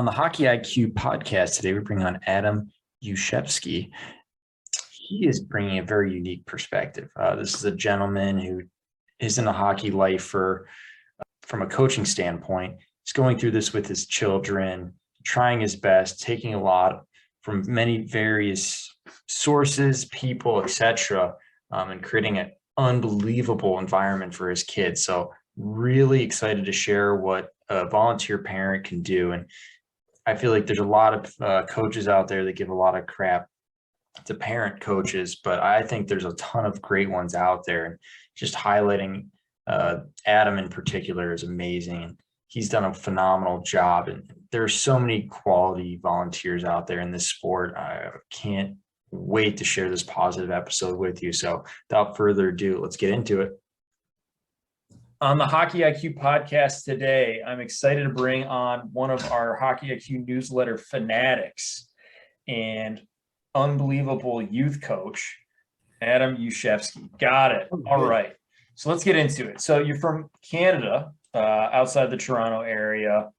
On the Hockey IQ podcast today, we bring on Adam Jezewski. He is bringing a very unique perspective. This is a gentleman who is in the hockey life from a coaching standpoint. He's going through this with his children, trying his best, taking a lot from many various sources, people, etc., and creating an unbelievable environment for his kids. So really excited to share what a volunteer parent can do. And I feel like there's a lot of coaches out there that give a lot of crap to parent coaches, but I think there's a ton of great ones out there. And just highlighting Adam in particular is amazing. And he's done a phenomenal job. And there's so many quality volunteers out there in this sport. I can't wait to share this positive episode with you. So without further ado, let's get into it. On the Hockey IQ podcast today, I'm excited to bring on one of our Hockey IQ newsletter fanatics and unbelievable youth coach, Adam Jezewski. Got it. All right. So let's get into it. So you're from Canada, outside the Toronto area.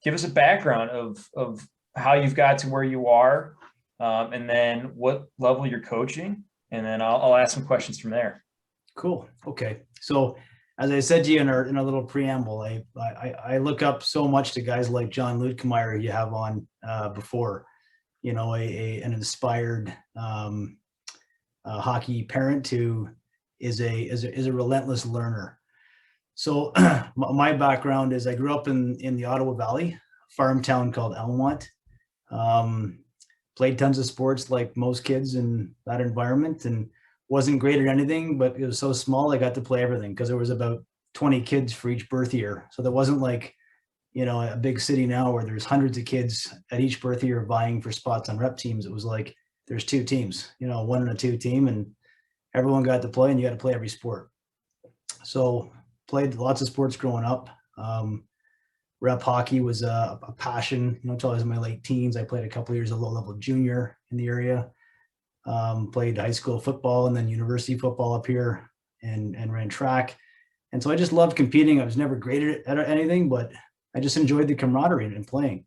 Give us a background of how you've got to where you are, and then what level you're coaching, and then I'll ask some questions from there. Cool. Okay. So as I said to you in our little preamble, I look up so much to guys like John Lutkemeyer you have on before, an inspired hockey parent who is a relentless learner. So my background is I grew up in the Ottawa Valley, farm town called Elmont. Played tons of sports like most kids in that environment, and wasn't great at anything, but it was so small I got to play everything because there was about 20 kids for each birth year. So there wasn't like, a big city now where there's hundreds of kids at each birth year vying for spots on rep teams. It was like there's two teams, 1 and a 2 team, and everyone got to play, and you got to play every sport. So played lots of sports growing up. Rep hockey was a passion, until I was in my late teens. I played a couple of years of low-level junior in the area. Played high school football and then university football up here, and ran track. And so I just loved competing. I was never great at anything, but I just enjoyed the camaraderie and playing.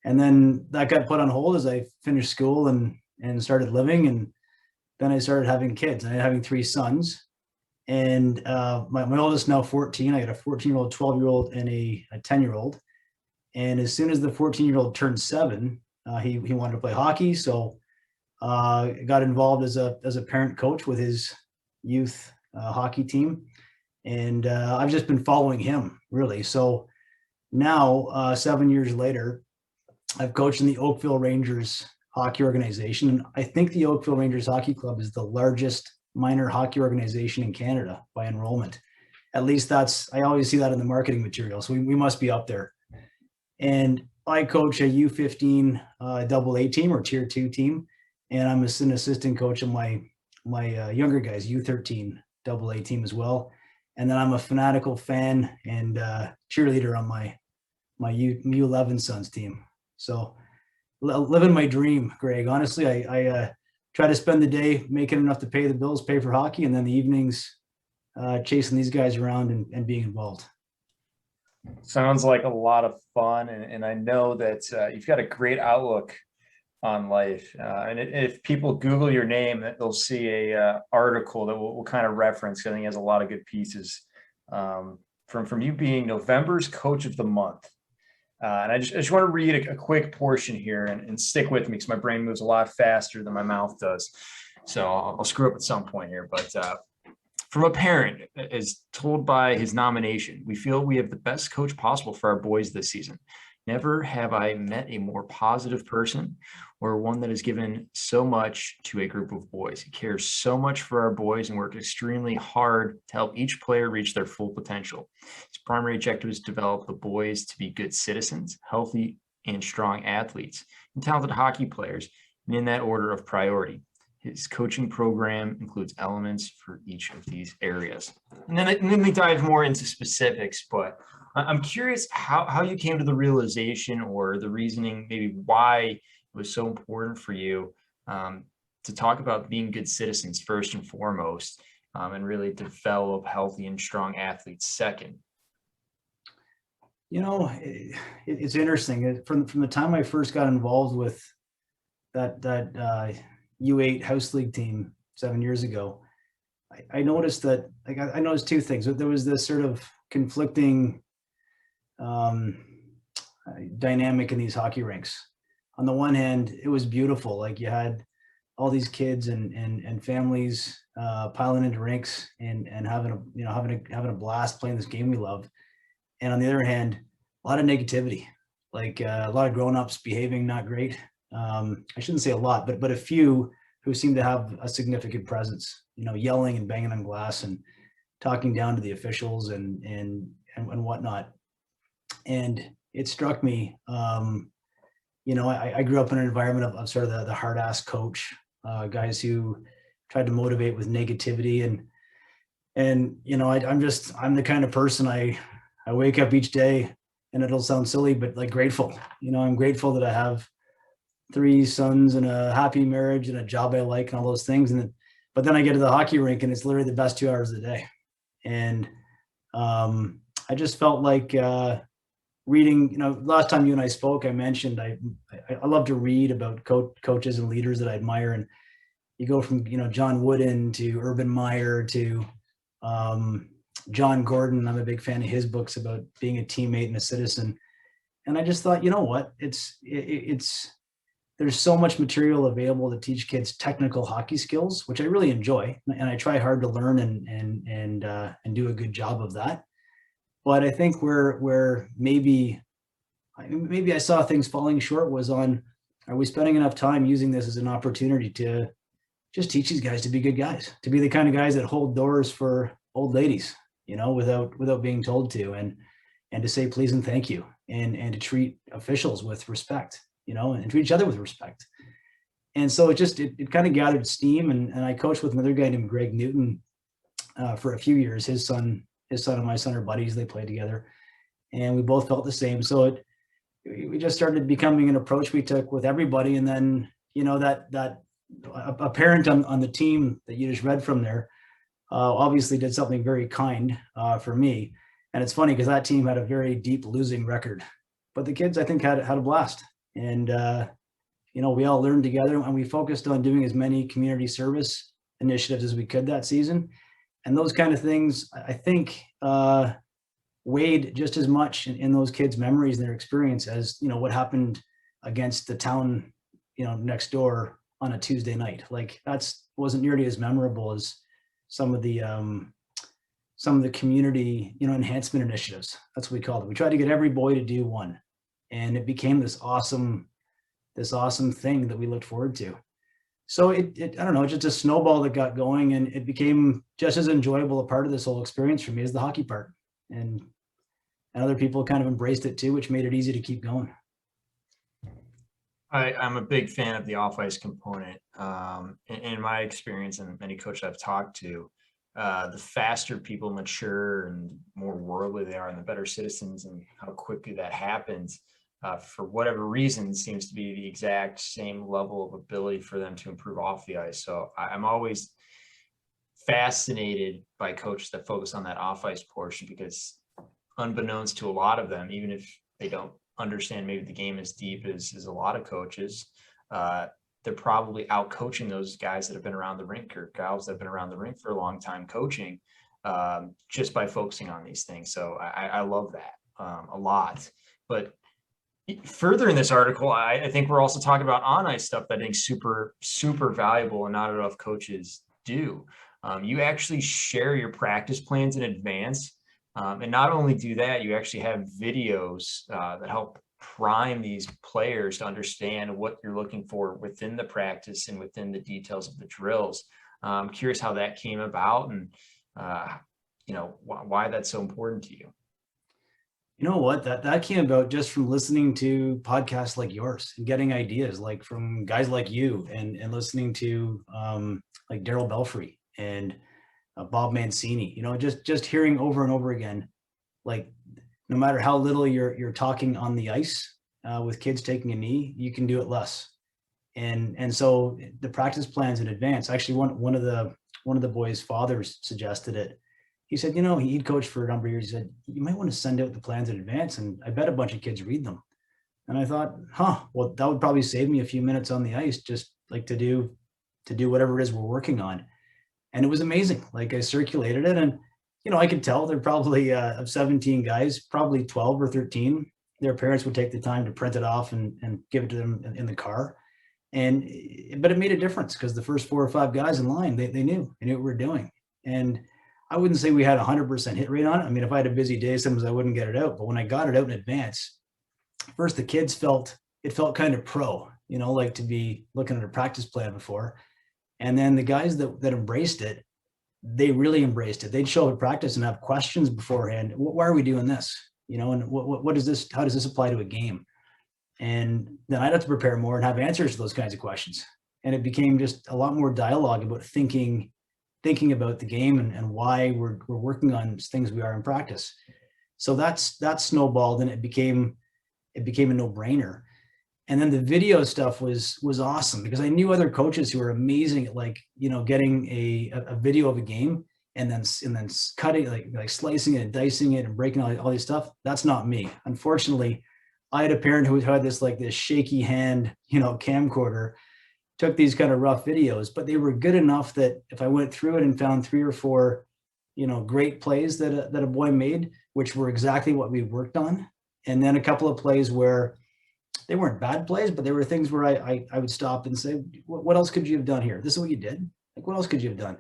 And then that got put on hold as I finished school and started living. And then I started having kids. I ended up having 3 sons. And my oldest now 14. I got a 14-year-old, 12-year-old, and a 10-year-old. And as soon as the 14-year-old turned 7, he wanted to play hockey. So got involved as a parent coach with his youth hockey team. And I've just been following him, really. So now, 7 years later, I've coached in the Oakville Rangers hockey organization. And I think the Oakville Rangers Hockey Club is the largest minor hockey organization in Canada by enrollment. At least I always see that in the marketing material. So we must be up there. And I coach a U15 AA team or tier 2 team. And I'm an assistant coach on my younger guys, U13 AA team as well. And then I'm a fanatical fan and cheerleader on my U11 sons team. So living my dream, Greg. Honestly, I try to spend the day making enough to pay the bills, pay for hockey, and then the evenings chasing these guys around and being involved. Sounds like a lot of fun. And I know that you've got a great outlook on life. And if people Google your name, they'll see a article that we'll kind of reference. I think it has a lot of good pieces from you being November's Coach of the Month. And I just want to read a quick portion here and stick with me because my brain moves a lot faster than my mouth does. So I'll screw up at some point here. But from a parent, as told by his nomination, we feel we have the best coach possible for our boys this season. Never have I met a more positive person or one that has given so much to a group of boys. He cares so much for our boys and worked extremely hard to help each player reach their full potential. His primary objective is to develop the boys to be good citizens, healthy and strong athletes, and talented hockey players, and in that order of priority. His coaching program includes elements for each of these areas. And then they dive more into specifics, but I'm curious how you came to the realization or the reasoning, maybe why it was so important for you to talk about being good citizens first and foremost, and really develop healthy and strong athletes second. It's interesting. From the time I first got involved with that U8 house league team 7 years ago, I noticed that, like, I noticed two things. There was this sort of conflicting um, dynamic in these hockey rinks. On the one hand, it was beautiful. Like, you had all these kids and families piling into rinks and having a blast playing this game we love. And on the other hand, a lot of negativity, like a lot of grown-ups behaving not great. I shouldn't say a lot, but a few who seem to have a significant presence, yelling and banging on glass and talking down to the officials and whatnot. And it struck me, I grew up in an environment of sort of the hard ass coach, guys who tried to motivate with negativity. And I'm the kind of person, I wake up each day, and it'll sound silly, but like, grateful. I'm grateful that I have 3 sons and a happy marriage and a job I like and all those things. But then I get to the hockey rink and it's literally the best 2 hours of the day. And I just felt like reading, last time you and I spoke, I mentioned I love to read about coaches and leaders that I admire. And you go from, John Wooden to Urban Meyer to John Gordon. I'm a big fan of his books about being a teammate and a citizen. And I just thought, what, there's so much material available to teach kids technical hockey skills, which I really enjoy, and I try hard to learn and do a good job of that. But I think where maybe I saw things falling short was on, are we spending enough time using this as an opportunity to just teach these guys to be good guys, to be the kind of guys that hold doors for old ladies, without being told to, and to say please and thank you, and to treat officials with respect, and treat each other with respect. And so it kind of gathered steam, and I coached with another guy named Greg Newton for a few years. His son and my son are buddies. They play together, and we both felt the same. So we just started becoming an approach we took with everybody. And then, that a parent on the team that you just read from there obviously did something very kind for me. And it's funny because that team had a very deep losing record, but the kids, I think, had a blast. And we all learned together, and we focused on doing as many community service initiatives as we could that season. And those kind of things, I think, weighed just as much in those kids' memories and their experience as, what happened against the town, next door on a Tuesday night. Like, wasn't nearly as memorable as some of the community, enhancement initiatives. That's what we called it. We tried to get every boy to do one, and it became this awesome thing that we looked forward to. So I don't know, just a snowball that got going, and it became just as enjoyable a part of this whole experience for me as the hockey part. And other people kind of embraced it too, which made it easy to keep going. I'm a big fan of the off-ice component. In my experience, and many coaches I've talked to, the faster people mature and more worldly they are, and the better citizens, and how quickly that happens, for whatever reason, seems to be the exact same level of ability for them to improve off the ice. So I'm always fascinated by coaches that focus on that off-ice portion, because unbeknownst to a lot of them, even if they don't understand maybe the game as deep as a lot of coaches, they're probably out coaching those guys that have been around the rink, or gals that have been around the rink for a long time coaching, just by focusing on these things. So I love that a lot. But further in this article, I think we're also talking about on-ice stuff that I think super, super valuable and not enough coaches do. You actually share your practice plans in advance. And not only do that, you actually have videos that help prime these players to understand what you're looking for within the practice and within the details of the drills. I'm curious how that came about, and why that's so important to you. You know what, that came about just from listening to podcasts like yours and getting ideas like from guys like you, and listening to like Daryl Belfry and Bob Mancini, just hearing over and over again, like, no matter how little you're talking on the ice with kids taking a knee, you can do it less. And so the practice plans in advance, actually one of the boys' fathers suggested it. he said, you know, he'd coached for a number of years. He said, you might want to send out the plans in advance. And I bet a bunch of kids read them. And I thought, well, that would probably save me a few minutes on the ice, just like to do whatever it is we're working on. And it was amazing. Like I circulated it, and, you know, I could tell they're probably of 17 guys, probably 12 or 13. Their parents would take the time to print it off and give it to them in the car. But it made a difference because the first 4 or 5 guys in line, they knew what we were doing. And I wouldn't say we had 100% hit rate on it. I mean, if I had a busy day, sometimes I wouldn't get it out. But when I got it out in advance, first the kids felt kind of pro, you know, like to be looking at a practice plan before. And then the guys that embraced it, they really embraced it. They'd show up at practice and have questions beforehand. Why are we doing this? You know, and what is this? How does this apply to a game? And then I'd have to prepare more and have answers to those kinds of questions. And it became just a lot more dialogue about thinking about the game and why we're working on things we are in practice. So that snowballed, and it became a no-brainer. And then the video stuff was awesome because I knew other coaches who were amazing at, like, you know, getting a video of a game and then cutting, like slicing it and dicing it and breaking all these stuff. That's not me. Unfortunately, I had a parent who had this shaky hand, you know, camcorder, took these kind of rough videos, but they were good enough that if I went through it and found 3 or 4, you know, great plays that a boy made, which were exactly what we worked on, and then a couple of plays where they weren't bad plays, but they were things where I would stop and say, what else could you have done here? This is what you did. Like, what else could you have done?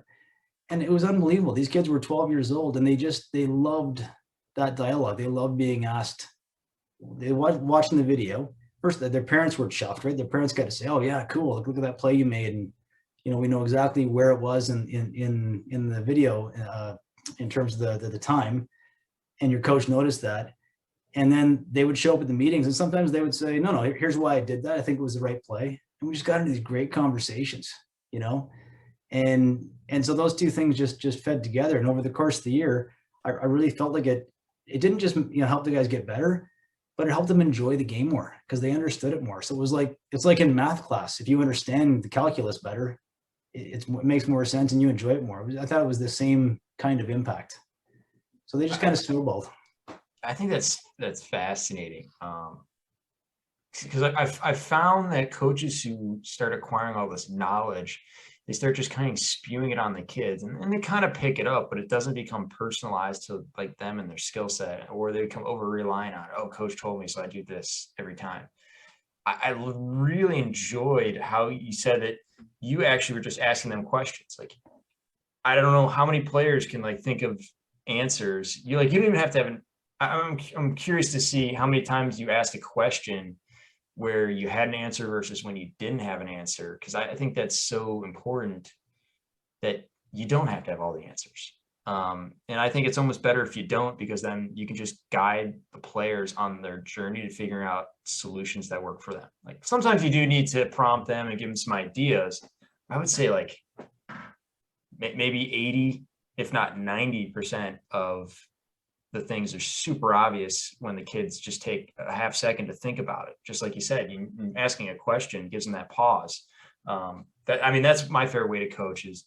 And it was unbelievable. These kids were 12 years old, and they loved that dialogue. They loved being asked. They watching the video. First, their parents were chuffed, right? Their parents got to say, oh yeah, cool. Look at that play you made. And, you know, we know exactly where it was in the video in terms of the time. And your coach noticed that. And then they would show up at the meetings, and sometimes they would say, no, here's why I did that. I think it was the right play. And we just got into these great conversations, you know? And so those two things just fed together. And over the course of the year, I really felt like it didn't just, you know, help the guys get better, but it helped them enjoy the game more because they understood it more. So it's like in math class. If you understand the calculus better, it makes more sense and you enjoy it more. I thought it was the same kind of impact. So they just kind of snowballed. I think that's fascinating. Because I've found that coaches who start acquiring all this knowledge, they start just kind of spewing it on the kids, and they kind of pick it up, but it doesn't become personalized to like them and their skill set, or they become over reliant on, oh, coach told me, so I do this every time. I really enjoyed how you said that you actually were just asking them questions. Like, I don't know how many players can like think of answers. You don't even have to have I'm curious to see how many times you asked a question where you had an answer versus when you didn't have an answer. Because I think that's so important that you don't have to have all the answers. And I think it's almost better if you don't, because then you can just guide the players on their journey to figuring out solutions that work for them. Like sometimes you do need to prompt them and give them some ideas. I would say like maybe 80, if not 90% of the things are super obvious when the kids just take a half second to think about it. Just like you said, asking a question gives them that pause. That's my favorite way to coach is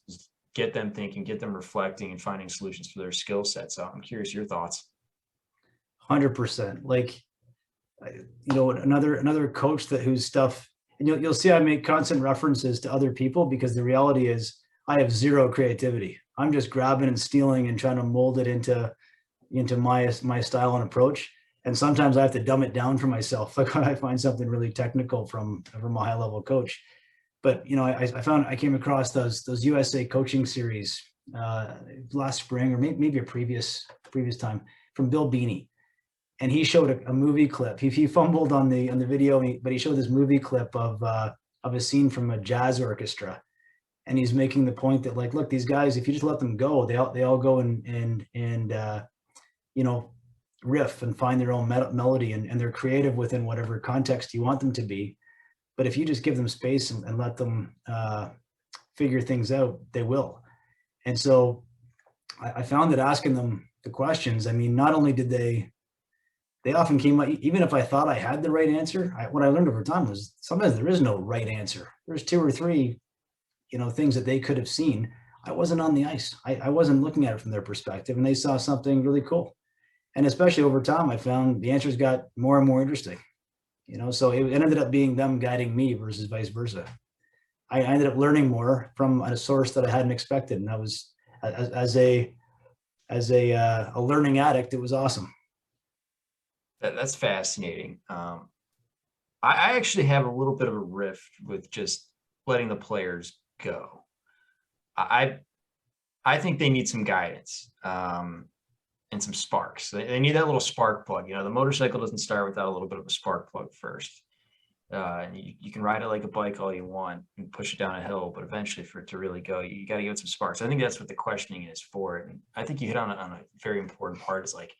get them thinking, get them reflecting and finding solutions for their skill set. So I'm curious your thoughts. 100%. Like, you know, another coach whose stuff, and you'll see I make constant references to other people because the reality is I have zero creativity. I'm just grabbing and stealing and trying to mold it into my style and approach. And sometimes I have to dumb it down for myself. Like when I find something really technical from a high level coach. But, you know, I came across those USA coaching series last spring, or maybe a previous time, from Bill Beanie. And he showed a movie clip. He fumbled on the video, but he showed this movie clip of a scene from a jazz orchestra. And he's making the point that, like, look, these guys, if you just let them go, they all go and you know, riff and find their own melody, and they're creative within whatever context you want them to be. But if you just give them space and let them figure things out, they will. And so I found that asking them the questions, I mean, not only did they often came up, even if I thought I had the right answer, what I learned over time was sometimes there is no right answer. There's 2 or 3, you know, things that they could have seen. I wasn't on the ice. I wasn't looking at it from their perspective, and they saw something really cool. And especially over time, I found the answers got more and more interesting. So it ended up being them guiding me versus vice versa. I ended up learning more from a source that I hadn't expected, and that was as a learning addict, it was awesome. That's fascinating. I actually have a little bit of a rift with just letting the players go. I think they need some guidance and some sparks. They need that little spark plug. The motorcycle doesn't start without a little bit of a spark plug first. And you can ride it like a bike all you want and push it down a hill, but eventually for it to really go, you got to get some sparks. I think that's what the questioning is for. And I think you hit on a very important part, is like,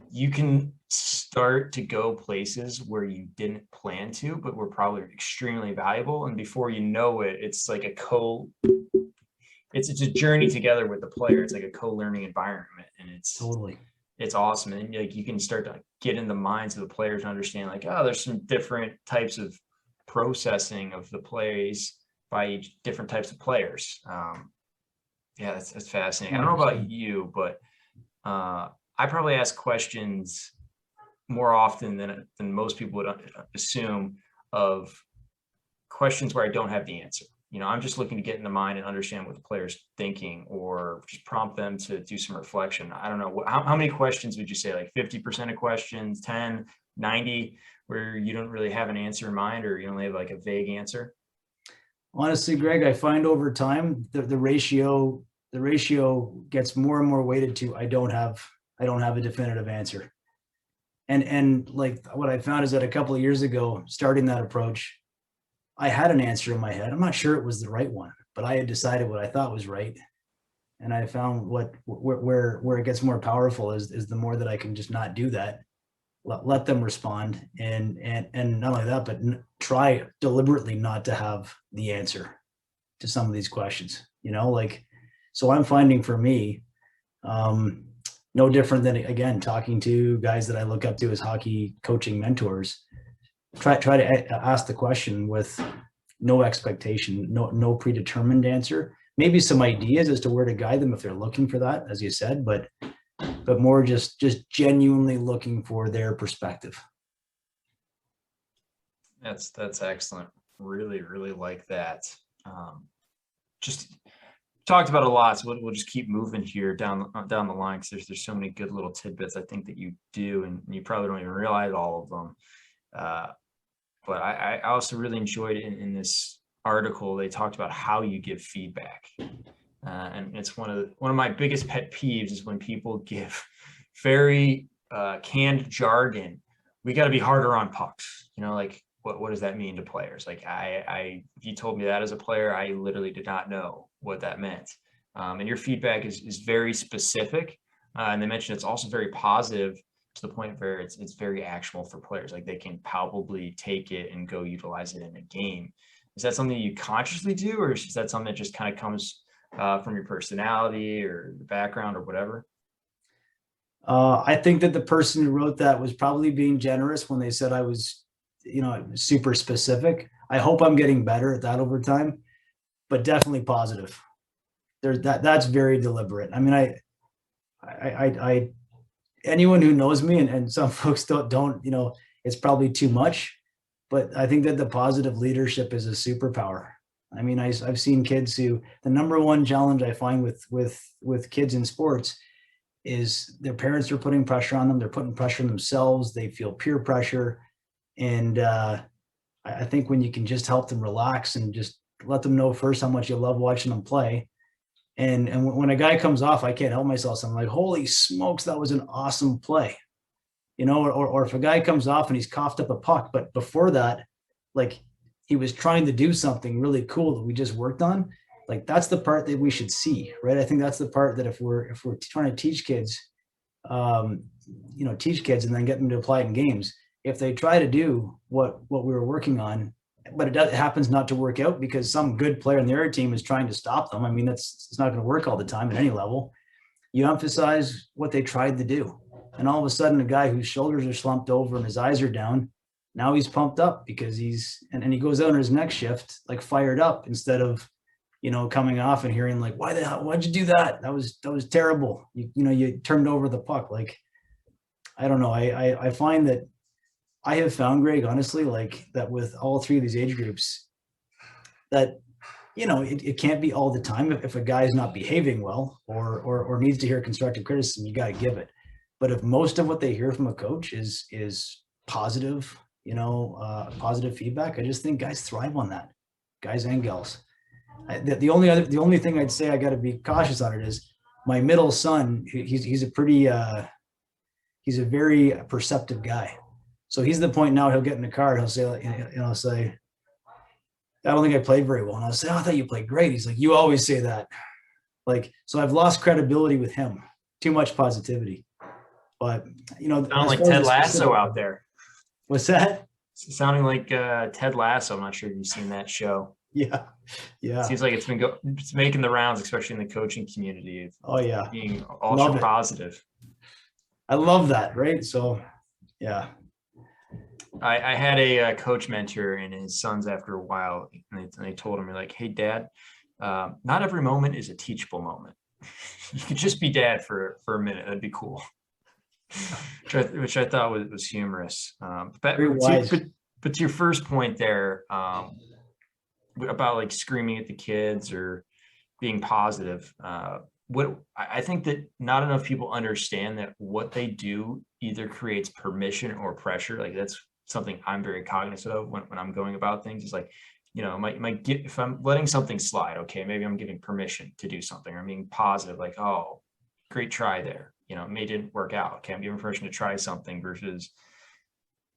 you can start to go places where you didn't plan to, but were probably extremely valuable. And before you know it, it's like it's a journey together with the player. It's like a co-learning environment, and it's awesome. And like, you can start to get in the minds of the players and understand, like, oh, there's some different types of processing of the plays by each different types of players. Yeah, that's fascinating. I don't know about you, but I probably ask questions more often than most people would assume, of questions where I don't have the answer. I'm just looking to get in the mind and understand what the player's thinking, or just prompt them to do some reflection. I don't know. How many questions would you say? Like 50% of questions, 10, 90, where you don't really have an answer in mind, or you only have like a vague answer? Honestly, Greg, I find over time the ratio gets more and more weighted to I don't have a definitive answer. And like, what I found is that a couple of years ago, starting that approach, I had an answer in my head. I'm not sure it was the right one, but I had decided what I thought was right. And I found where it gets more powerful is the more that I can just not do that, let them respond, and not only that, but try deliberately not to have the answer to some of these questions. So I'm finding, for me, no different than, again, talking to guys that I look up to as hockey coaching mentors. Try to ask the question with no expectation, no predetermined answer. Maybe some ideas as to where to guide them if they're looking for that, as you said, but more just genuinely looking for their perspective. That's excellent. Really, really like that. Just talked about a lot, so we'll just keep moving here down the line, because there's so many good little tidbits I think that you do, and you probably don't even realize all of them. But I also really enjoyed in this article, they talked about how you give feedback. And it's one of my biggest pet peeves is when people give very canned jargon. We got to be harder on pucks. Like, what does that mean to players? Like, if you told me that as a player, I literally did not know what that meant. And your feedback is very specific. And they mentioned it's also very positive, to the point where it's very actionable for players. Like, they can palpably take it and go utilize it in a game. Is that something you consciously do, or is that something that just kind of comes from your personality or the background or whatever? I think that the person who wrote that was probably being generous when they said I was, super specific. I hope I'm getting better at that over time, but definitely positive. That's very deliberate. I mean, I anyone who knows me, and some folks don't, it's probably too much, but I think that the positive leadership is a superpower. I mean, I've seen kids who, the number one challenge I find with kids in sports is their parents are putting pressure on them. They're putting pressure on themselves. They feel peer pressure. And I think when you can just help them relax and just let them know first how much you love watching them play. And when a guy comes off, I can't help myself. So I'm like, holy smokes, that was an awesome play. Or if a guy comes off and he's coughed up a puck, but before that, like, he was trying to do something really cool that we just worked on. Like, that's the part that we should see, right? I think that's the part that if we're trying to teach kids, teach kids and then get them to apply it in games, if they try to do what we were working on, but it happens not to work out because some good player on the other team is trying to stop them. I mean, it's not going to work all the time at any level. You emphasize what they tried to do. And all of a sudden, a guy whose shoulders are slumped over and his eyes are down, now he's pumped up because and he goes out on his next shift, like, fired up, instead of coming off and hearing like, why the hell, why'd you do that? That was terrible. You turned over the puck. Like, I don't know. I find that I have found, Greg, honestly, like that with all three of these age groups, that, it can't be all the time. If a guy's not behaving well or needs to hear constructive criticism, you got to give it. But if most of what they hear from a coach is positive, positive feedback, I just think guys thrive on that, guys and gals. The only thing I'd say I got to be cautious on it is my middle son. He's a very perceptive guy. So he's the point now. He'll get in the car and he'll say, I don't think I played very well. And I'll say, I thought you played great. He's like, you always say that. Like, so I've lost credibility with him. Too much positivity. But, sound like Ted Lasso out there. What's that? It's sounding like Ted Lasso. I'm not sure if you've seen that show. Yeah. It seems like it's making the rounds, especially in the coaching community. Oh yeah. Being ultra positive. I love that. Right. So, yeah. I had a coach mentor and his sons after a while, and they told him, like, hey, Dad, not every moment is a teachable moment. You could just be dad for a minute. That'd be cool. Which I thought was humorous. But to your first point there, about like screaming at the kids or being positive, what I think that not enough people understand that what they do either creates permission or pressure. Like that's something I'm very cognizant of when I'm going about things. It's like, if I'm letting something slide, okay, maybe I'm giving permission to do something, or I'm being positive, like, oh, great try there. It may didn't work out. Okay, I'm giving permission to try something versus,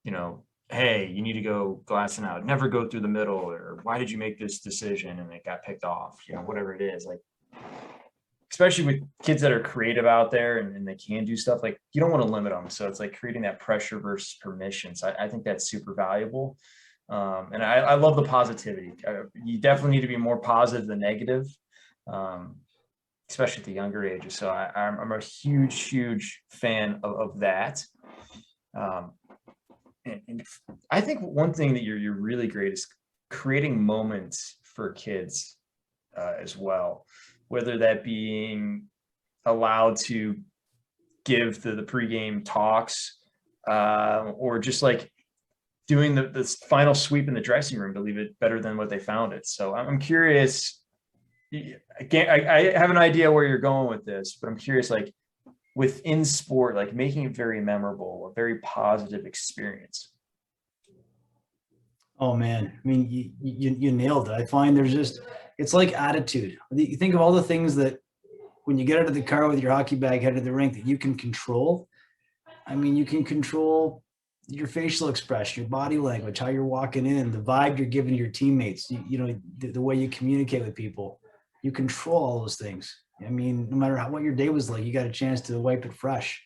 hey, you need to go glassing out, never go through the middle, or why did you make this decision and it got picked off, whatever it is. Like, especially with kids that are creative out there and they can do stuff, like you don't want to limit them. So it's like creating that pressure versus permission. So I think that's super valuable. And I love the positivity. You definitely need to be more positive than negative, especially at the younger ages. So I'm a huge fan of that. And I think one thing that you're really great is creating moments for kids as well, whether that being allowed to give the pregame talks or just like doing the final sweep in the dressing room to leave it better than what they found it. So I'm curious. I have an idea where you're going with this, but I'm curious, like within sport, like making it very memorable, a very positive experience. Oh man, I mean, you nailed it. I find it's like attitude. You think of all the things that when you get out of the car with your hockey bag headed to the rink that you can control. I mean, you can control your facial expression, your body language, how you're walking in, the vibe you're giving to your teammates, the way you communicate with people. You control all those things. I mean, no matter what your day was like, you got a chance to wipe it fresh.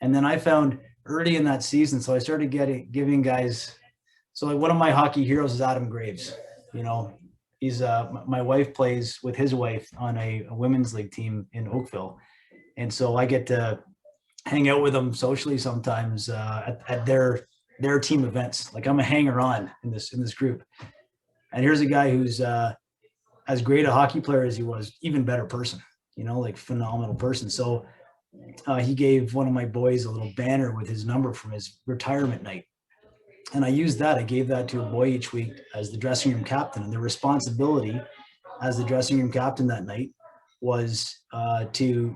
And then I found early in that season, so I started giving guys. So like one of my hockey heroes is Adam Graves. He's my wife plays with his wife on a women's league team in Oakville, and so I get to hang out with them socially sometimes at their team events. Like I'm a hanger-on in this group. And here's a guy who's as great a hockey player as he was, even better person, like phenomenal person. So he gave one of my boys a little banner with his number from his retirement night. And I used that. I gave that to a boy each week as the dressing room captain. And the responsibility as the dressing room captain that night was to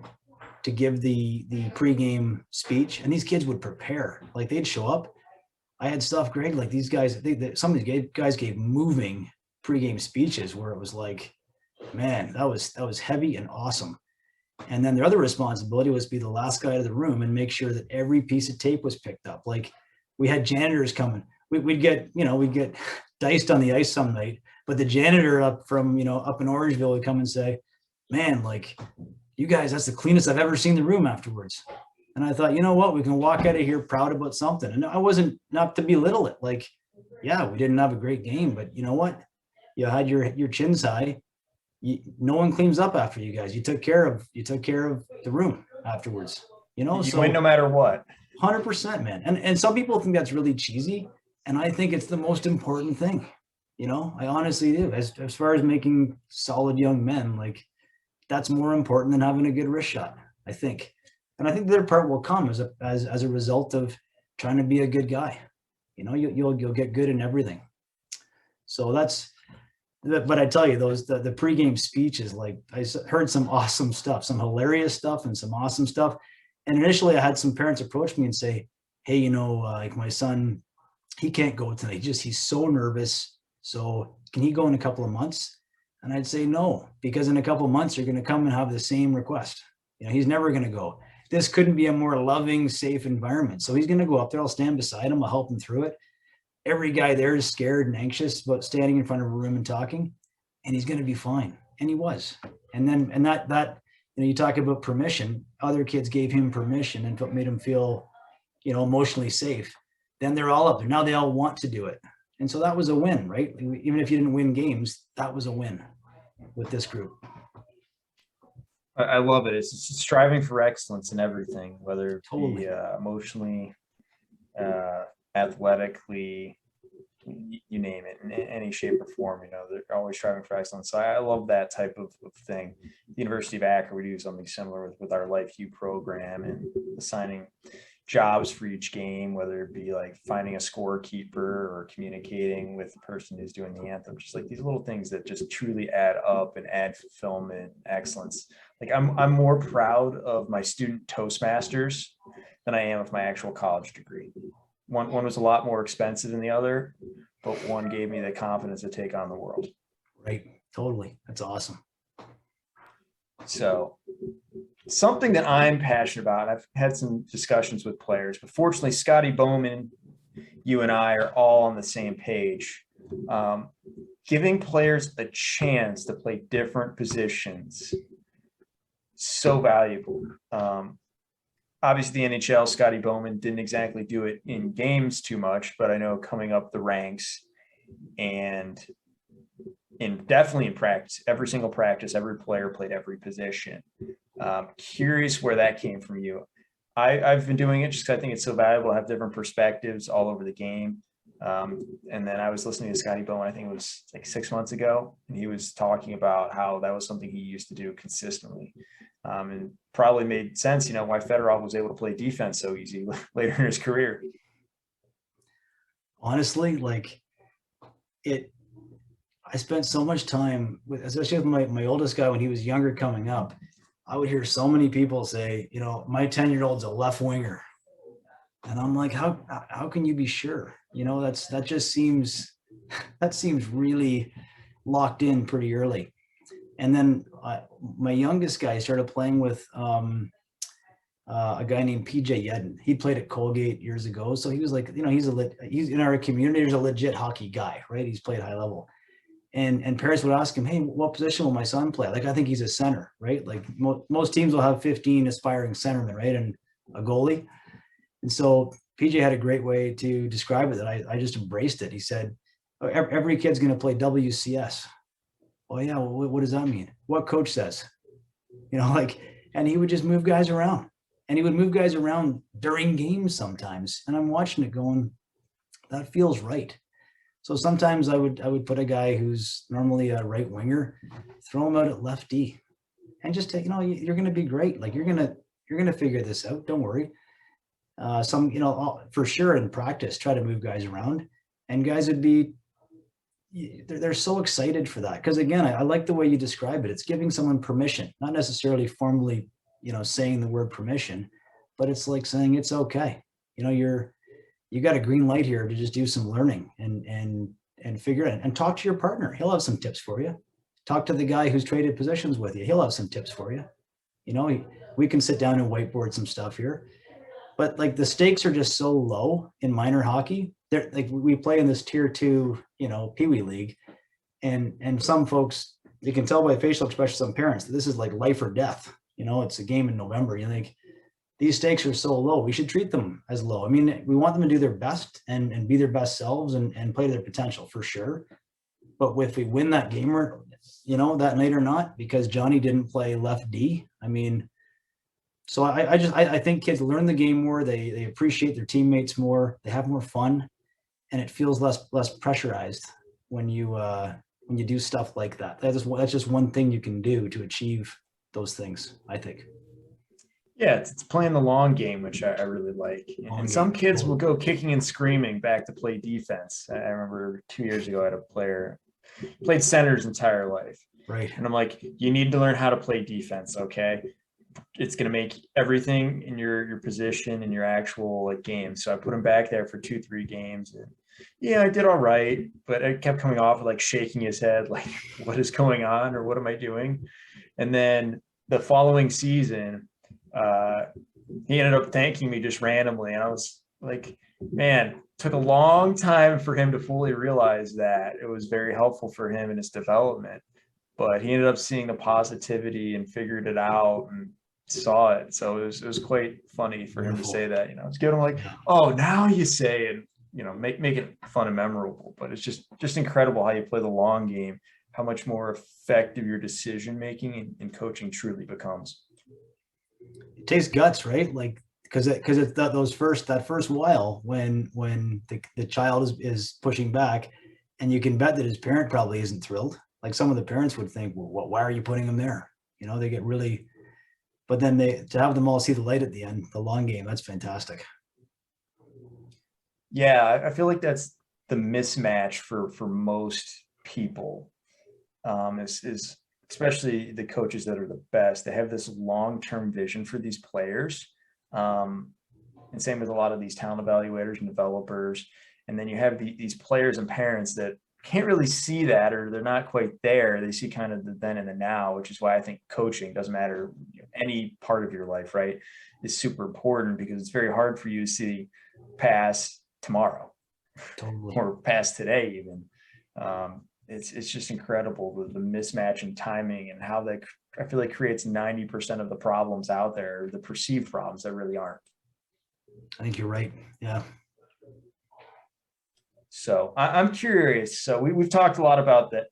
give the pregame speech. And these kids would prepare. Like they'd show up. I had stuff great. Like these guys, some of these guys gave moving pregame speeches where it was like, man, that was heavy and awesome. And then their other responsibility was to be the last guy to the room and make sure that every piece of tape was picked up. Like we had janitors coming. We'd get diced on the ice some night, but the janitor up in Orangeville would come and say, man, like you guys, that's the cleanest I've ever seen the room afterwards. And I thought, you know what, we can walk out of here proud about something. And I wasn't, not to belittle it. Like, yeah, we didn't have a great game, but you know what? You had your chins high. No one cleans up after you guys. You took care of the room afterwards. You win no matter what. 100%, man. And some people think that's really cheesy, and I think it's the most important thing. I honestly do. As far as making solid young men, like that's more important than having a good wrist shot, I think. And I think the other part will come as a result of trying to be a good guy. You'll get good in everything. So but I tell you, the pregame speeches, like heard some awesome stuff, some hilarious stuff and some awesome stuff. And initially I had some parents approach me and say, hey, like my son, he can't go tonight. He's so nervous. So can he go in a couple of months? And I'd say no, because in a couple of months, you're going to come and have the same request. He's never going to go. This couldn't be a more loving, safe environment. So he's going to go up there. I'll stand beside him. I'll help him through it. Every guy there is scared and anxious about standing in front of a room and talking, and he's going to be fine. And he was. And that you talk about permission. Other kids gave him permission and made him feel, emotionally safe. Then they're all up there. Now they all want to do it. And so that was a win, right? Even if you didn't win games, that was a win with this group. I love it. It's striving for excellence in everything, whether it Totally. be emotionally, athletically, you name it, in any shape or form. They're always striving for excellence. So I love that type of thing. The University of Akron, we do something similar with our Life U program and assigning jobs for each game, whether it be like finding a scorekeeper or communicating with the person who's doing the anthem, just like these little things that just truly add up and add fulfillment, excellence. Like I'm more proud of my student Toastmasters than I am of my actual college degree. One was a lot more expensive than the other, but one gave me the confidence to take on the world. Right. Totally. That's awesome. So something that I'm passionate about, I've had some discussions with players, but fortunately, Scotty Bowman, you and I are all on the same page. Giving players a chance to play different positions, so valuable. Obviously, the NHL, Scotty Bowman didn't exactly do it in games too much, but I know coming up the ranks and definitely in practice, every single practice, every player played every position. Curious where that came from you. I've been doing it just because I think it's so valuable to have different perspectives all over the game. And then I was listening to Scotty Bowman, I think it was like 6 months ago, and he was talking about how that was something he used to do consistently. And probably made sense, why Fedorov was able to play defense so easy later in his career. Honestly, I spent so much time especially with my oldest guy when he was younger coming up. I would hear so many people say, my 10-year-old's a left winger. And I'm like, how can you be sure? That seems really locked in pretty early. And then my youngest guy started playing with a guy named PJ Yedden. He played at Colgate years ago. So he was like, he's in our community, there's a legit hockey guy, right? He's played high level. And parents would ask him, hey, what position will my son play? Like, I think he's a center, right? Like most teams will have 15 aspiring centermen, right? And a goalie. And so PJ had a great way to describe it that I just embraced it. He said, every kid's going to play WCS. Oh yeah, well, what does that mean? What coach says? And he would just move guys around. And he would move guys around during games sometimes. And I'm watching it going, that feels right. So sometimes I would put a guy who's normally a right winger, throw him out at left D, and just take, you're going to be great. Like you're going to figure this out. Don't worry. For sure in practice, try to move guys around, and guys would be, they're so excited for that. Because again, I like the way you describe it. It's giving someone permission, not necessarily formally, saying the word permission, but it's like saying it's okay. You got a green light here to just do some learning and figure it out, and talk to your partner. He'll have some tips for you. Talk to the guy who's traded positions with you. He'll have some tips for you. We can sit down and whiteboard some stuff here, but like the stakes are just so low in minor hockey. They're like, we play in this tier 2, Pee Wee league, and some folks, you can tell by facial expressions, some parents, that this is like life or death. It's a game in November. You think, these stakes are so low, we should treat them as low. I mean, we want them to do their best and be their best selves and play to their potential for sure. But if we win that game or, that night or not, because Johnny didn't play left D, so I think kids learn the game more. They appreciate their teammates more. They have more fun, and it feels less pressurized when you do stuff like that. That's just one thing you can do to achieve those things, I think. Yeah, it's playing the long game, which I really like. And some kids will go kicking and screaming back to play defense. I remember 2 years ago, I had a player played center his entire life. Right. And I'm like, you need to learn how to play defense, okay? It's going to make everything in your position and your actual like game. So I put him back there for 2-3 games, and yeah, I did all right, but it kept coming off like shaking his head, like, what is going on or what am I doing? And then the following season, he ended up thanking me just randomly, and I was like, man, took a long time for him to fully realize that it was very helpful for him in his development, but he ended up seeing the positivity and figured it out and saw it. So it was quite funny for him to say that, it's good. I'm like, oh, now you say it, make it fun and memorable, but it's just incredible how you play the long game, how much more effective your decision making and coaching truly becomes. It takes guts, right? Like, because it's that first while when the child is pushing back, and you can bet that his parent probably isn't thrilled. Like, some of the parents would think, well, why are you putting him there? They get really, but then to have them all see the light at the end, the long game, that's fantastic. Yeah, I feel like that's the mismatch for most people, is especially the coaches that are the best. They have this long-term vision for these players. And same with a lot of these talent evaluators and developers. And then you have these players and parents that can't really see that, or they're not quite there. They see kind of the then and the now, which is why I think coaching, doesn't matter any part of your life, right, is super important, because it's very hard for you to see past tomorrow. Totally. Or past today even. It's just incredible, the mismatch in timing, and how that, I feel like, creates 90% of the problems out there, the perceived problems that really aren't. I think you're right. Yeah. So I'm curious. So we've talked a lot about that,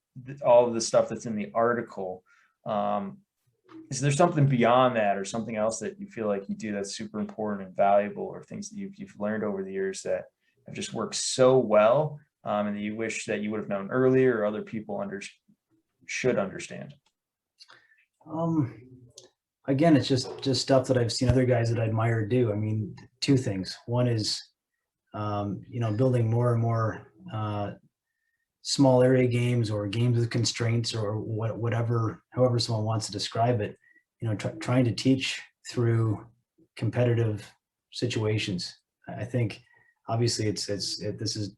all of the stuff that's in the article. Is there something beyond that, or something else that you feel like you do that's super important and valuable, or things that you've learned over the years that have just worked so well, and that you wish that you would have known earlier, or other people should understand? Again, it's just stuff that I've seen other guys that I admire do. I mean, two things. One is, building more and more small area games, or games with constraints, or however someone wants to describe it. Trying to teach through competitive situations. I think obviously this is,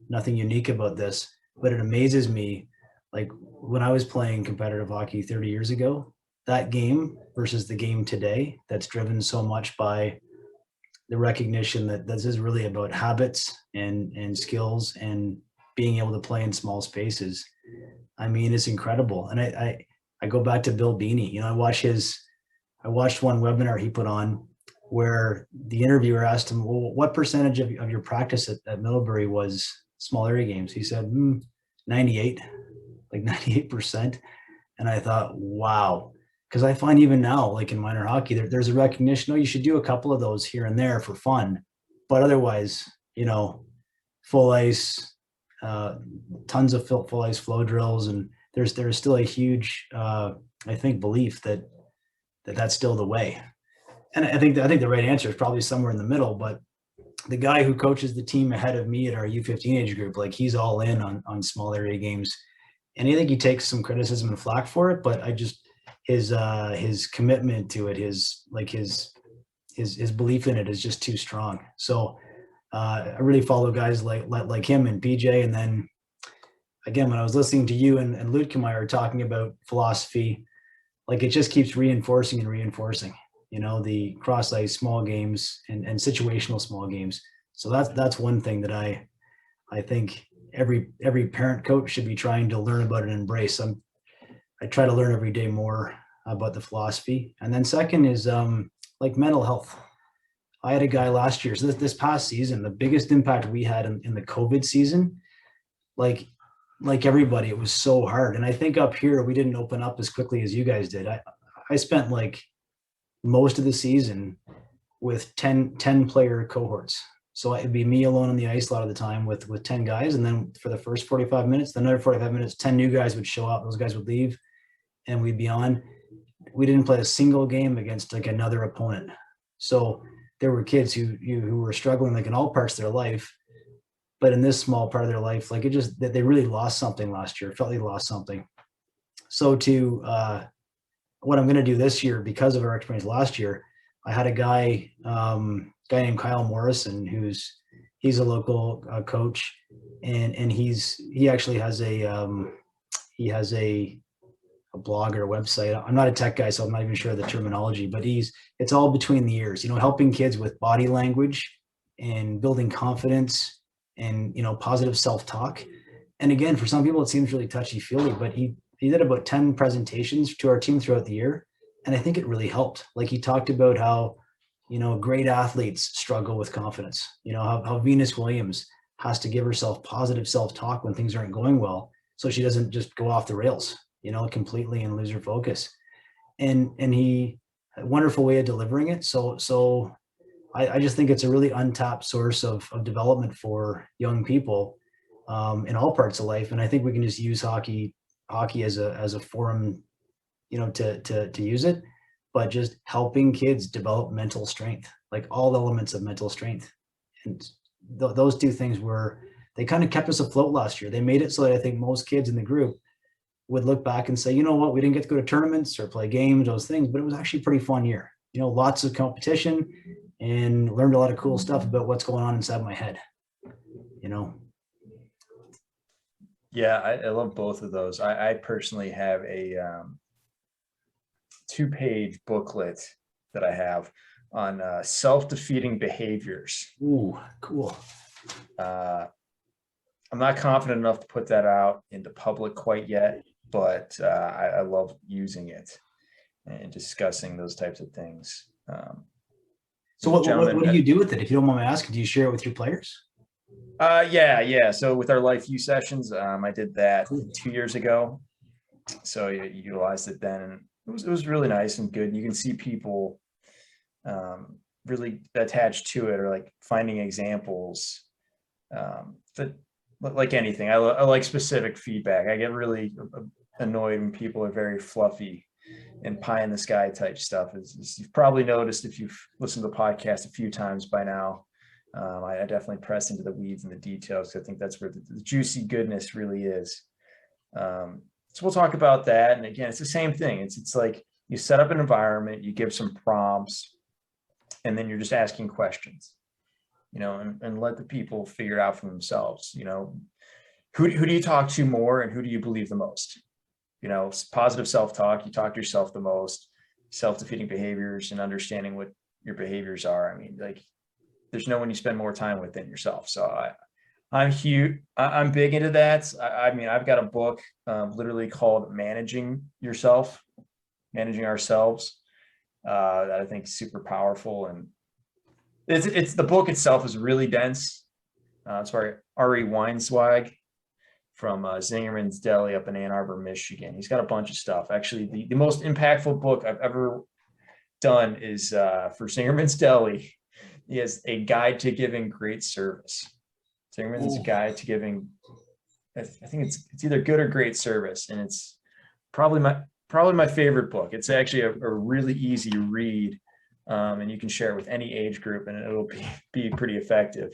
nothing unique about this, but it amazes me. Like, when I was playing competitive hockey 30 years ago, that game versus the game today, that's driven so much by the recognition that this is really about habits and skills and being able to play in small spaces. I mean, it's incredible. And I go back to Bill Beanie. I watched one webinar he put on where the interviewer asked him, well, what percentage of your practice at Middlebury was small area games? He said, 98, like 98%. And I thought, wow. Because I find even now, like in minor hockey, there's a recognition, you should do a couple of those here and there for fun. But otherwise, full ice, tons of full ice flow drills. And there's still a huge, I think, belief that's still the way. And I think the right answer is probably somewhere in the middle. But the guy who coaches the team ahead of me at our U15 age group, like, he's all in on small area games. And I think he takes some criticism and flack for it, but his commitment to it, his belief in it is just too strong. So I really follow guys like him and PJ. And then again, when I was listening to you and Luetkemeyer talking about philosophy, like, it just keeps reinforcing and reinforcing, the cross ice small games and situational small games. So that's one thing that I think every parent coach should be trying to learn about and embrace. I try to learn every day more about the philosophy. And then second is like mental health. I had a guy last year, so this past season, the biggest impact we had in the COVID season, like everybody, it was so hard. And I think up here, we didn't open up as quickly as you guys did. I spent like most of the season with 10 player cohorts. So it'd be me alone on the ice a lot of the time with 10 guys. And then for the first 45 minutes, the another 45 minutes, 10 new guys would show up. Those guys would leave and we'd be on. We didn't play a single game against like another opponent. So there were kids who were struggling like in all parts of their life, but in this small part of their life, like they really lost something last year. Felt like they lost something. So what I'm going to do this year, because of our experience last year, I had a guy named Kyle Morrison, he's a local coach, and he actually has a blog or a website. I'm not a tech guy, so I'm not even sure of the terminology, but it's all between the ears, helping kids with body language and building confidence and, positive self-talk. And again, for some people, it seems really touchy-feely, but he did about 10 presentations to our team throughout the year. And I think it really helped. Like he talked about how, great athletes struggle with confidence, how Venus Williams has to give herself positive self-talk when things aren't going well, so she doesn't just go off the rails, completely and lose her focus. And he had a wonderful way of delivering it. So I just think it's a really untapped source of development for young people in all parts of life. And I think we can just use hockey as a forum, to use it, but just helping kids develop mental strength, like all elements of mental strength. And those two things they kind of kept us afloat last year. They made it so that I think most kids in the group would look back and say, you know what, we didn't get to go to tournaments or play games, those things, but it was actually a pretty fun year. Lots of competition, and learned a lot of cool stuff about what's going on inside my head, Yeah, I love both of those. I personally have a 2-page booklet that I have on self-defeating behaviors. Ooh, cool. I'm not confident enough to put that out into public quite yet, but I love using it and discussing those types of things. So what do you do with it? If you don't mind me asking, do you share it with your players? Yeah. So with our Life U sessions, I did that 2 years ago. So you utilized it then, and it was really nice and good. You can see people really attached to it, or like finding examples that, like anything, I like specific feedback. I get really annoyed when people are very fluffy and pie in the sky type stuff. As you've probably noticed if you've listened to the podcast a few times by now. I definitely press into the weeds and the details. I think that's where the juicy goodness really is. So we'll talk about that. And again, it's the same thing. It's like you set up an environment, you give some prompts, and then you're just asking questions, and let the people figure it out for themselves. Who do you talk to more, and who do you believe the most? Positive self-talk, you talk to yourself the most. Self-defeating behaviors and understanding what your behaviors are. I mean, like, there's no one you spend more time with than yourself. So I'm huge. I'm big into that. I mean, I've got a book literally called Managing Ourselves that I think is super powerful. And it's the book itself is really dense. It's by Ari Weinswag from Zingerman's Deli up in Ann Arbor, Michigan. He's got a bunch of stuff. Actually, the most impactful book I've ever done is for Zingerman's Deli. He has a guide to giving great service. Zingerman's guide to giving, I think it's either good or great service, and it's probably my favorite book. It's actually a really easy read, and you can share it with any age group, and it'll be pretty effective.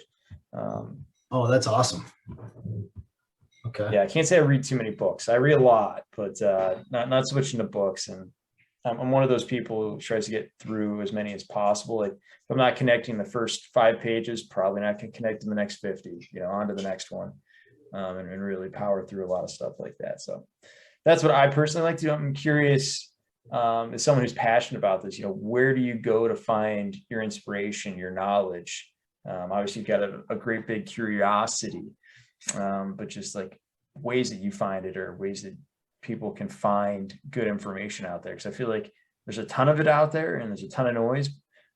Oh, that's awesome. Okay. Yeah, I can't say I read too many books. I read a lot, but not switching to books. And I'm one of those people who tries to get through as many as possible. Like, if I'm not connecting the first 5 pages, probably not going to connect in the next 50, on to the next one, and really power through a lot of stuff like that. So that's what I personally like to do. I'm curious, as someone who's passionate about this, where do you go to find your inspiration, your knowledge? Obviously you've got a great big curiosity, but just like ways that you find it, or ways that people can find good information out there. Because I feel like there's a ton of it out there and there's a ton of noise,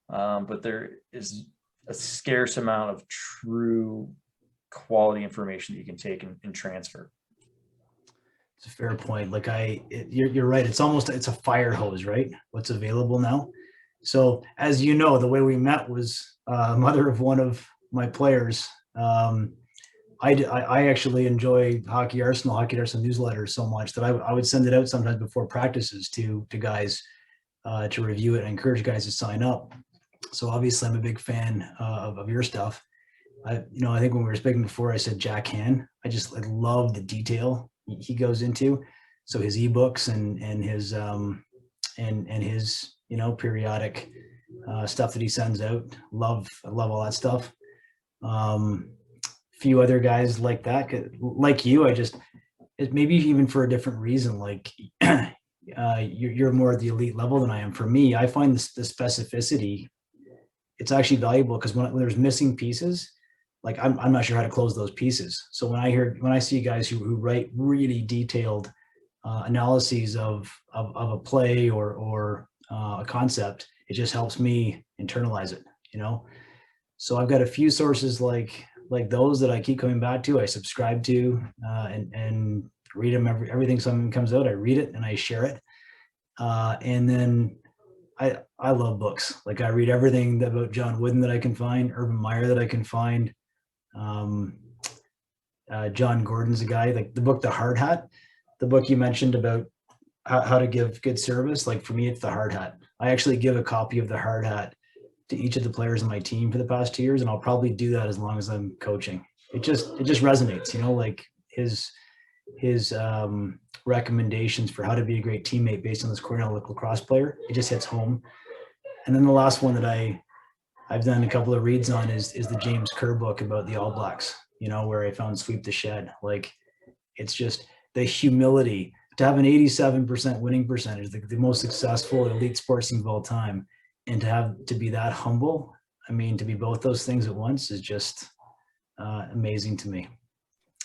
but there is a scarce amount of true quality information that you can take and transfer. It's a fair point. Like you're right. It's a fire hose, right? What's available now. So as you know, the way we met was mother of one of my players. I actually enjoy Hockey Arsenal newsletter so much that I would send it out sometimes before practices to guys to review it and encourage guys to sign up. So obviously I'm a big fan of your stuff. I think when we were speaking before, I said Jack Han. I love the detail he goes into. So his ebooks and his periodic stuff that he sends out. I love all that stuff. Few other guys like that, like you. Maybe even for a different reason. Like you're more at the elite level than I am. For me, I find the specificity. It's actually valuable because when there's missing pieces, like I'm not sure how to close those pieces. So when I see guys who write really detailed analyses of a play or a concept, it just helps me internalize it. So I've got a few sources like those that I keep coming back to. I subscribe to and read them everything something comes out. I read it and I share it. And then I love books. Like I read everything about John Wooden that I can find, Urban Meyer that I can find. John Gordon's a guy, like the book, The Hard Hat, the book you mentioned about how to give good service. Like for me, it's The Hard Hat. I actually give a copy of The Hard Hat to each of the players on my team for the past 2 years. And I'll probably do that as long as I'm coaching. It just resonates, like his recommendations for how to be a great teammate based on this Cornell lacrosse player. It just hits home. And then the last one that I've done a couple of reads on is the James Kerr book about the All Blacks, where I found Sweep the Shed. Like it's just the humility to have an 87% winning percentage, the most successful elite sports team of all time. And to be that humble, to be both those things at once is just amazing to me.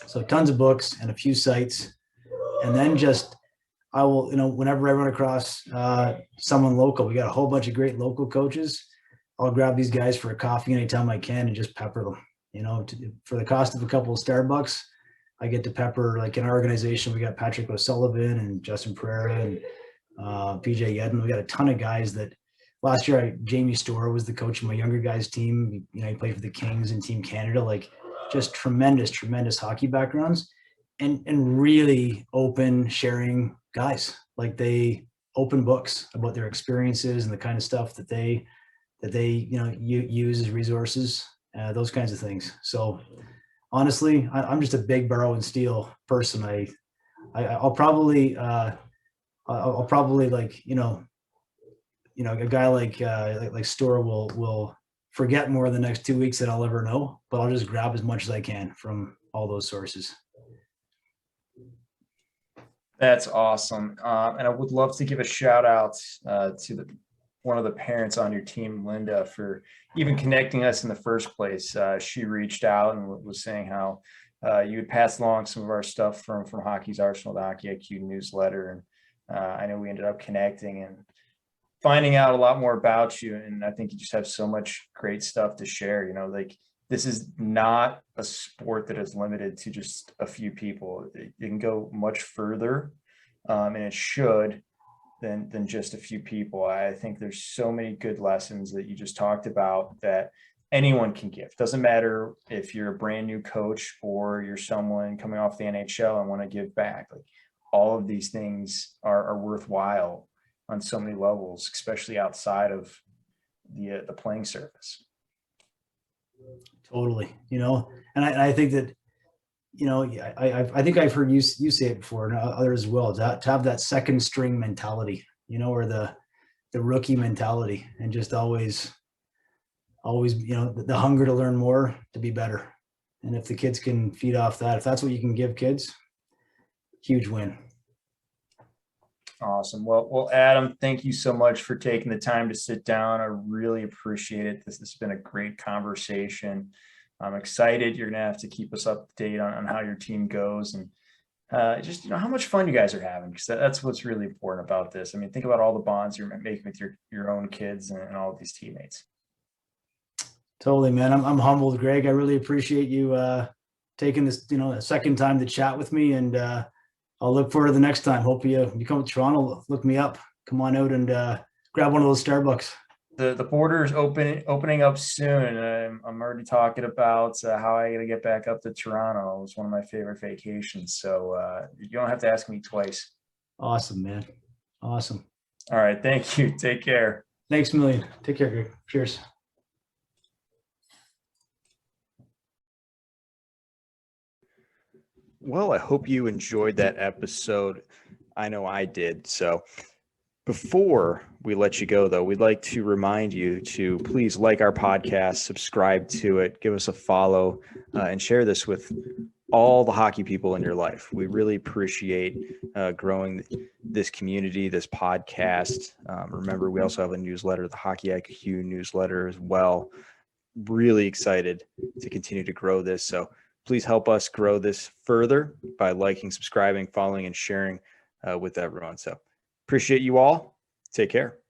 So tons of books and a few sites. And then I will, whenever I run across someone local, we got a whole bunch of great local coaches. I'll grab these guys for a coffee anytime I can and just pepper them, for the cost of a couple of Starbucks. I get to pepper, like in our organization, we got Patrick O'Sullivan and Justin Pereira and PJ Yedden. We got a ton of guys that last year, Jamie Storr was the coach of my younger guys team. He played for the Kings and Team Canada, like just tremendous hockey backgrounds and really open sharing guys. Like they open books about their experiences and the kind of stuff that they use as resources, those kinds of things. So honestly, I'm just a big borrow and steal person. I'll probably like, a guy like Storr will forget more in the next 2 weeks than I'll ever know, but I'll just grab as much as I can from all those sources. That's awesome. And I would love to give a shout out to one of the parents on your team, Linda, for even connecting us in the first place. She reached out and was saying how you had passed along some of our stuff from Hockey's Arsenal, the Hockey IQ newsletter. And I know we ended up connecting and finding out a lot more about you. And I think you just have so much great stuff to share. Like this is not a sport that is limited to just a few people. It can go much further, and it should, than just a few people. I think there's so many good lessons that you just talked about that anyone can give. Doesn't matter if you're a brand new coach or you're someone coming off the NHL and want to give back. Like all of these things are worthwhile on so many levels, especially outside of the playing surface. Totally, and I think that, I think I've heard you say it before and others as well, to have that second string mentality, or the rookie mentality, and just always, the hunger to learn more, to be better. And if the kids can feed off that, if that's what you can give kids, huge win. Awesome. Well, Adam, thank you so much for taking the time to sit down. I really appreciate it. This has been a great conversation. I'm excited. You're going to have to keep us up to date on how your team goes and just, how much fun you guys are having, because that's what's really important about this. Think about all the bonds you're making with your own kids and all of these teammates. Totally, man. I'm humbled, Greg. I really appreciate you taking this, a second time to chat with me, and I'll look forward to the next time. Hope you come to Toronto, look me up, come on out and grab one of those Starbucks. the border is opening up soon. I'm already talking about how I got to get back up to Toronto. It's one of my favorite vacations. So you don't have to ask me twice. Awesome, man. Awesome. All right. Thank you. Take care. Thanks a million. Take care, Greg. Cheers. Well, I hope you enjoyed that episode. I know I did. So before we let you go, though, we'd like to remind you to please like our podcast, subscribe to it, give us a follow, and share this with all the hockey people in your life. We really appreciate growing this community, this podcast. Remember, we also have a newsletter, the Hockey IQ newsletter as well. Really excited to continue to grow this. So please help us grow this further by liking, subscribing, following, and sharing with everyone. So appreciate you all. Take care.